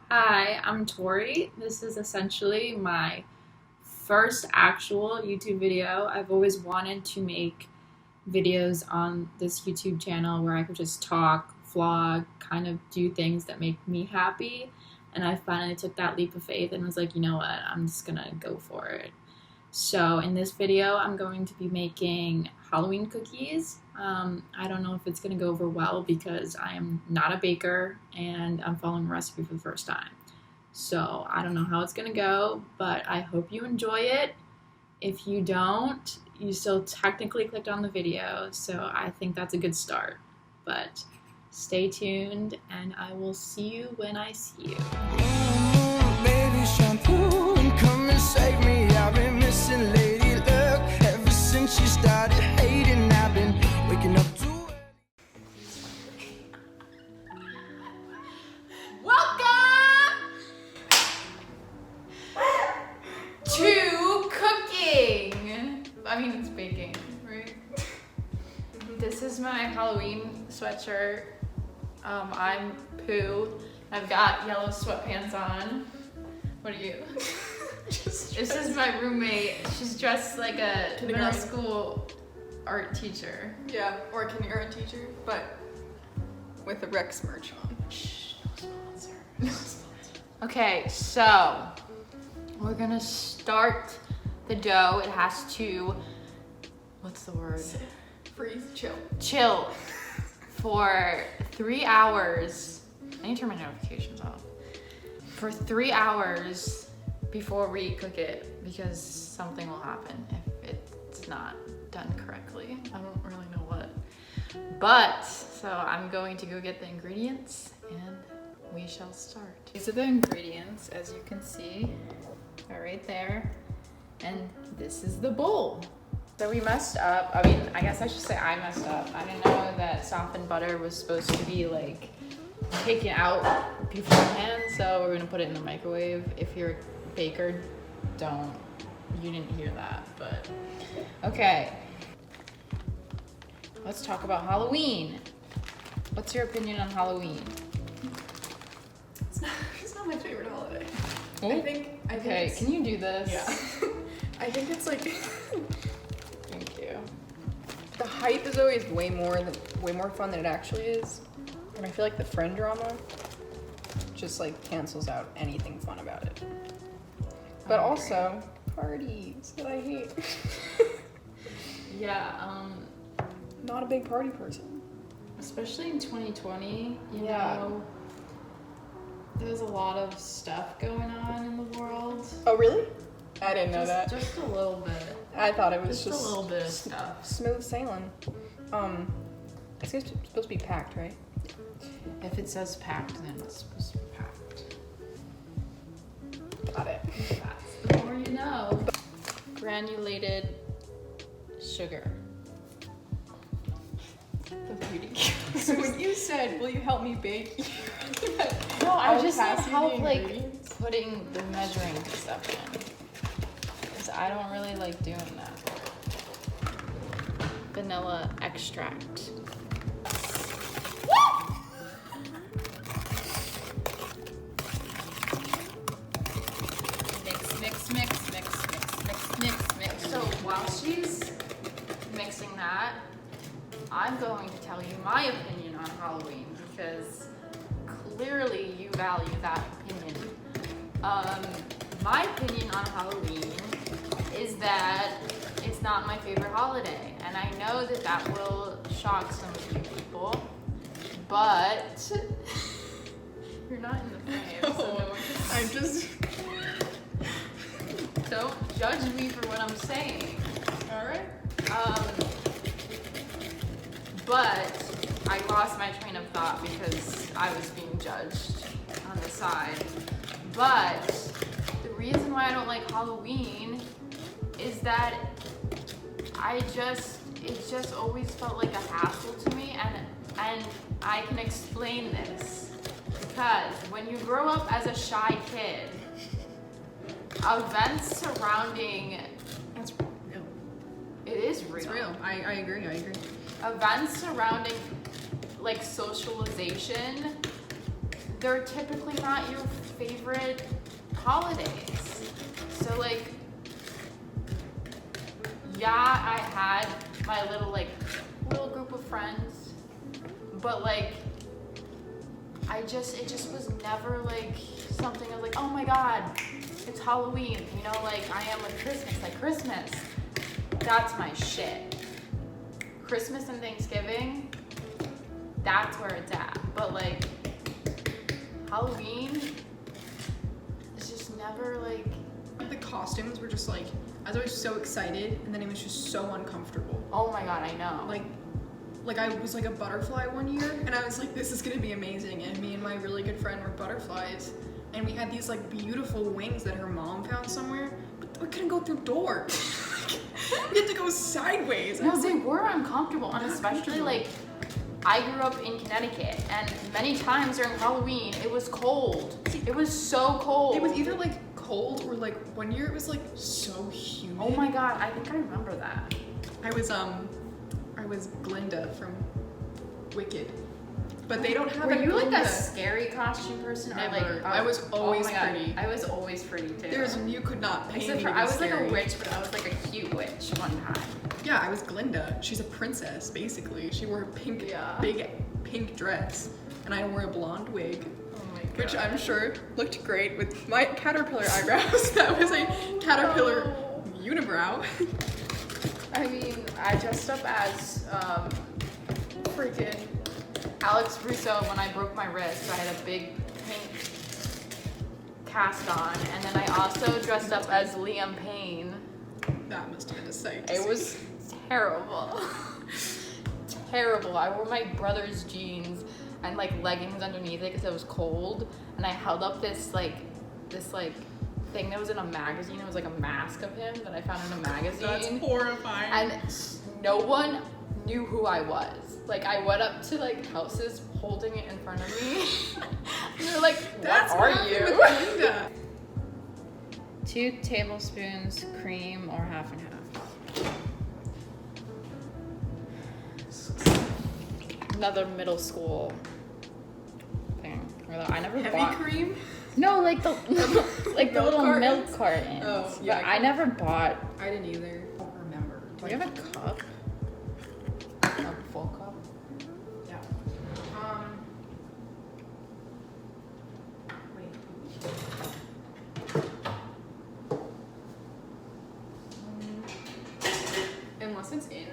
Hi, I'm Tori. This is essentially my first actual YouTube video. I've always wanted to make videos on this YouTube channel where I could just talk, vlog, kind of do things that make me happy. And I finally took that leap of faith and was like, you know what, I'm just gonna go for it. So in this video, I'm going to be making Halloween cookies. I don't know if it's going to go over well because I am not a baker and I'm following a recipe for the first time. So I don't know how it's going to go, but I hope you enjoy it. If you don't, you still technically clicked on the video, so I think that's a good start. But stay tuned and I will see you when I see you. Baby shampoo, come and save me. I've been missing lady luck ever since you started hating. I've been waking up too Welcome to cooking. I mean, it's baking, right? This is my Halloween sweatshirt. I'm Pooh. I've got yellow sweatpants on. What are you? This is my roommate. She's dressed like a middle school art teacher. Yeah, or a kindergarten teacher, but with a Rex merch on. Shh, no sponsor. No sponsor. Okay, so we're gonna start the dough. It has to, what's the word? Freeze, chill. Chill for 3 hours. I need to turn my notifications off. For 3 hours before we cook it, because something will happen if it's not done correctly. I don't really know what. But, so I'm going to go get the ingredients and we shall start. These are the ingredients, as you can see. They're right there. And this is the bowl. So we messed up. I mean, I guess I should say I messed up. I didn't know that softened butter was supposed to be like taken out beforehand, so we're gonna put it in the microwave. If you're a baker, you didn't hear that, but okay. Let's talk about Halloween. What's your opinion on Halloween? It's not my favorite holiday. Oh, I think okay, can you do this? Yeah. I think it's like Thank you. the hype is always way more fun than it actually is. And I feel like the friend drama just like cancels out anything fun about it. But also parties that I hate. Yeah, Not a big party person. especially in 2020, you Yeah. know, there's a lot of stuff going on in the world. Oh really? I didn't know that. Just a little bit. I thought it was Just a little bit of stuff. smooth sailing. It's supposed to be packed, right? If it says packed, then it's supposed to be packed. Got it. That's the more you know. Granulated sugar. The beauty. So when you said, "Will you help me bake?" No, I I'll just need pass you help the like ingredients. putting the measuring stuff in. Because I don't really like doing that. Vanilla extract. Mix. So while she's mixing that, I'm going to tell you my opinion on Halloween because clearly you value that opinion. My opinion on Halloween is that it's not my favorite holiday, and I know that that will shock some of you people, but you're not in the frame, so no one can I'm just. don't judge me for what I'm saying. Alright. But I lost my train of thought because I was being judged on the side. But the reason why I don't like Halloween is that it just always felt like a hassle to me, and I can explain this because when you grow up as a shy kid, events surrounding That's real. it is real. It's real. I agree. Events surrounding like socialization they're typically not your favorite holidays. So like, yeah, I had my little group of friends, but like, it just was never like something I was like, oh my God, it's Halloween, you know, like I am with Christmas, like Christmas, that's my shit. Christmas and Thanksgiving, that's where it's at. But like, Halloween, it's just never like. The costumes were just like, I was always so excited, and then it was just so uncomfortable. Oh my God, I know. Like I was like a butterfly one year, and I was like, this is gonna be amazing. And me and my really good friend were butterflies, and we had these like beautiful wings that her mom found somewhere, but we couldn't go through doors. We had to go sideways. No, they were uncomfortable, and especially like, I grew up in Connecticut, and many times during Halloween, it was cold. It was so cold. It was either like cold or like one year it was like so humid. Oh my God, I think I remember that. I was Glinda from Wicked, but they don't have. Were you Glinda. like a scary costume person? Never. I was always pretty. I was always pretty too. You could not pay Except me for to be I was scary. like a witch, but I was like a cute witch one time. Yeah, I was Glinda. She's a princess, basically. She wore a big pink dress, and I wore a blonde wig. Oh my God. Which I'm sure looked great with my caterpillar eyebrows. That was a caterpillar unibrow. I mean, I dressed up as freaking Alex Russo when I broke my wrist. I had a big pink cast on, and then I also dressed up as Liam Payne. That must have been a sight. It was terrible. Terrible. I wore my brother's jeans and like leggings underneath it because it was cold, and I held up this thing that was in a magazine. It was like a mask of him that I found in a magazine. That's horrifying. And no one knew who I was. Like, I went up to like houses holding it in front of me. And they're like, what are you? 2 tablespoons cream or half and half. Another middle school thing. I never Heavy bought cream? No, like the like the little cartons? milk cartons. Oh, yeah. But I never bought. I didn't either. I don't remember. Do we have a cup? A full cup? Yeah. Wait. Unless it's in.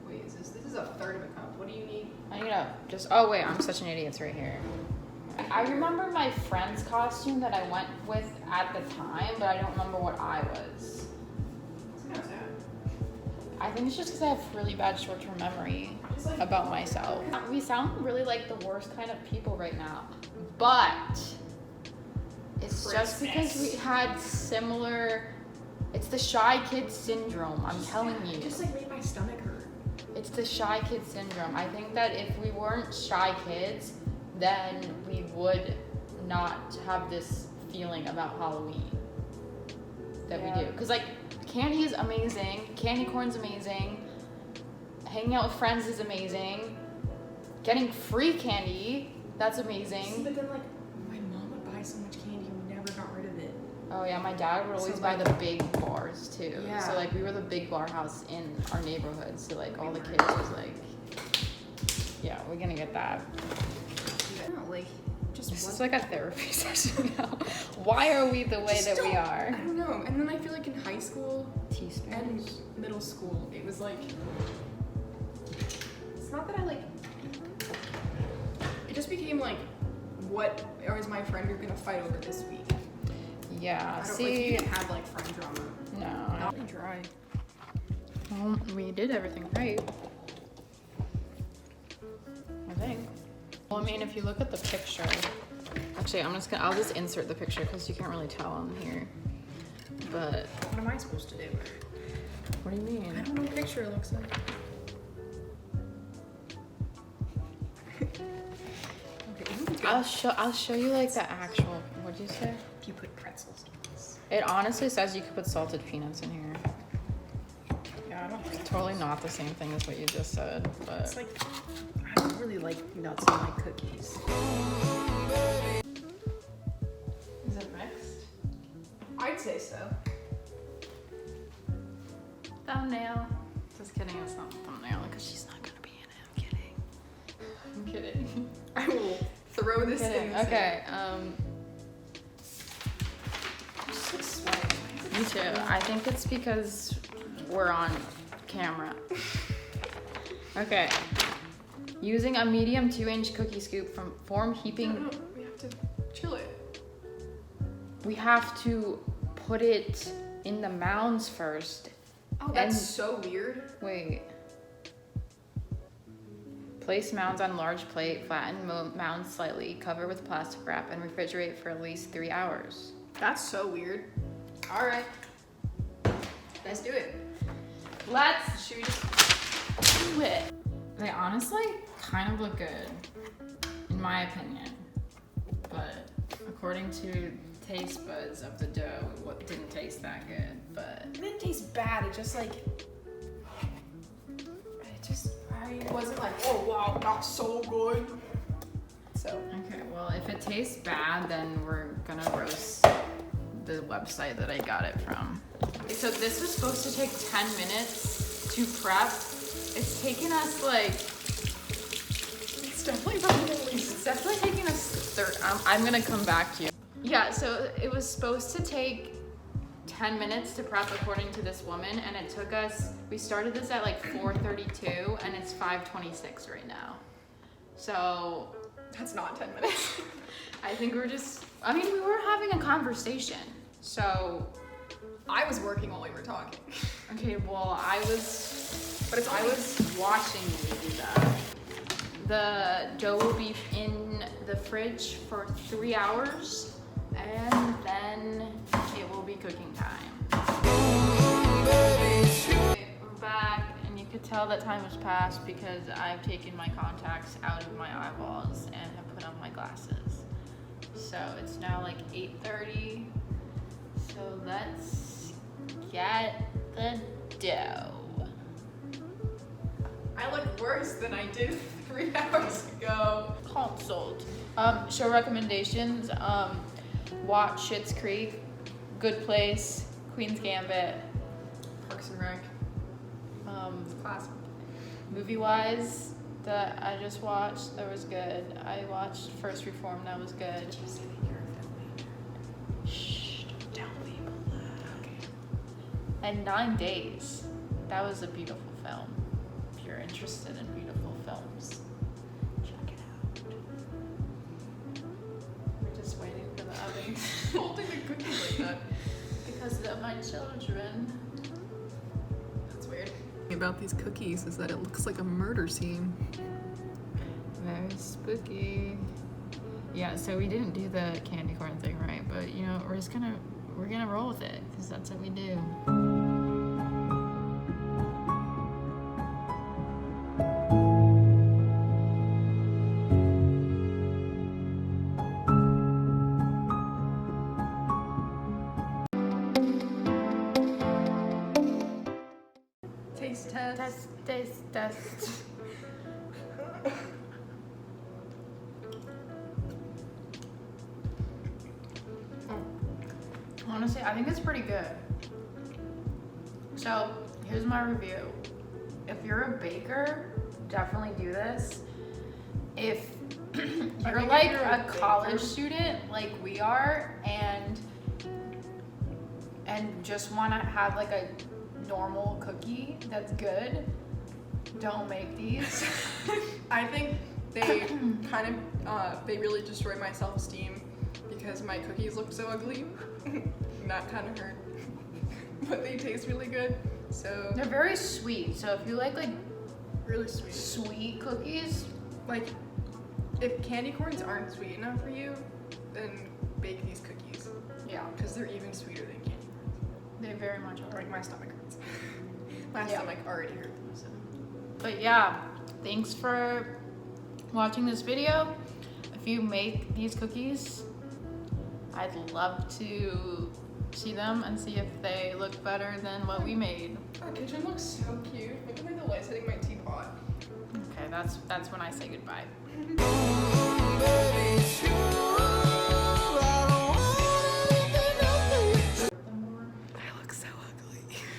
Wait, this is a third of a cup. What do you need? I need a oh wait, I'm such an idiot. It's right here. I remember my friend's costume that I went with at the time, but I don't remember what I was. I think it's just because I have really bad short-term memory about myself. We sound really like the worst kind of people right now, but it's just because we had similar. It's the shy kid syndrome. I'm telling you. It just like made my stomach hurt. It's the shy kid syndrome. I think that if we weren't shy kids, then we would not have this feeling about Halloween that we do. Because like, candy is amazing, candy corn's amazing, hanging out with friends is amazing, getting free candy, that's amazing. But then like, my mom would buy so much candy and we never got rid of it. Oh yeah, my dad would always buy the big bars too. Yeah. So like, we were the big bar house in our neighborhood, so like all the kids was like, yeah, we're gonna get that. No, like, just This is like a therapy session now. Why are we the way that we are? I don't know. And then I feel like in high school Teaspoons. and middle school, it was like, it's not that I like, it just became like, what is my friend group gonna fight over this week? Yeah, I don't, see, like, you didn't have like friend drama. no. Pretty dry. Well, we did everything right. I think. Well, I mean, if you look at the picture, actually, I'll just insert the picture because you can't really tell on here. But What am I supposed to do? what do you mean? I don't know what picture it looks like. Okay, I'll show you like the actual. What'd you say? if you put pretzels in this. It honestly says you could put salted peanuts in here. Yeah, I don't think Totally not the same thing as what you just said, but it's like, I don't really like nuts in my cookies. Is it mixed? I'd say so. Thumbnail. Just kidding, it's not a thumbnail because she's not gonna be in it. I'm kidding. I will throw this in. Okay, Just like sweating. me too. I think it's because we're on camera. Okay. Using a medium 2-inch cookie scoop from form heaping. No, we have to chill it. We have to put it in the mounds first. Oh, that's so weird. Wait. Place mounds on large plate, flatten mounds slightly, cover with plastic wrap, and refrigerate for at least 3 hours. That's so weird. All right. Let's do it. Should we just do it? They honestly kind of look good, in my opinion. But according to taste buds of the dough, what didn't taste that good, but It didn't taste bad. It just like, I wasn't like, oh wow, that's so good. So. okay, well, if it tastes bad, then we're gonna roast the website that I got it from. So this was supposed to take 10 minutes to prep. It's taken us like, It's definitely probably at least. it's definitely taking us I'm gonna come back to you. Yeah, so it was supposed to take 10 minutes to prep according to this woman, and it took us, we started this at like 4:32 and it's 5:26 right now. So That's not 10 minutes. I think we were having a conversation. So, I was working while we were talking. okay, well, I was watching you do that. The dough will be in the fridge for 3 hours, and then it will be cooking time. We're back, and you could tell that time has passed because I've taken my contacts out of my eyeballs and have put on my glasses. So it's now like 8:30. So let's get the dough. I look worse than I did 3 hours ago. Consult. Show recommendations. Watch Schitt's Creek, Good Place, Queen's Gambit. Parks and Rec. Classic. Movie-wise, that I just watched, that was good. I watched First Reform, that was good. Did you say that you're a filmmaker? Shh, don't tell people that. Okay. And 9 Days, that was a beautiful film. If you're interested in beautiful films, check it out. We're just waiting for the oven. Holding the cookie like that. Because of my children. That's weird. About these cookies is that it looks like a murder scene. Very spooky. Yeah, so we didn't do the candy corn thing right, but you know, we're gonna roll with it because that's what we do. Taste test. Test. Honestly, I think it's pretty good. So, here's my review. If you're a baker, definitely do this. If you're like a college student like we are and just want to have like a normal cookie that's good, don't make these. I think they kind of, they really destroyed my self-esteem because my cookies look so ugly. That kind of hurt. But they taste really good, so. They're very sweet, so if you like Really sweet. sweet cookies, Like, if candy corns aren't sweet enough for you, then bake these cookies. yeah, Because they're even sweeter than candy corns. they very much are. Like, my stomach hurts. My Yeah. stomach already hurt. So. But yeah, thanks for watching this video. If you make these cookies, I'd love to see them and see if they look better than what we made. Our kitchen looks so cute. Look at the lights hitting my teapot. Okay. Okay, that's when I say goodbye. Baby, it's you.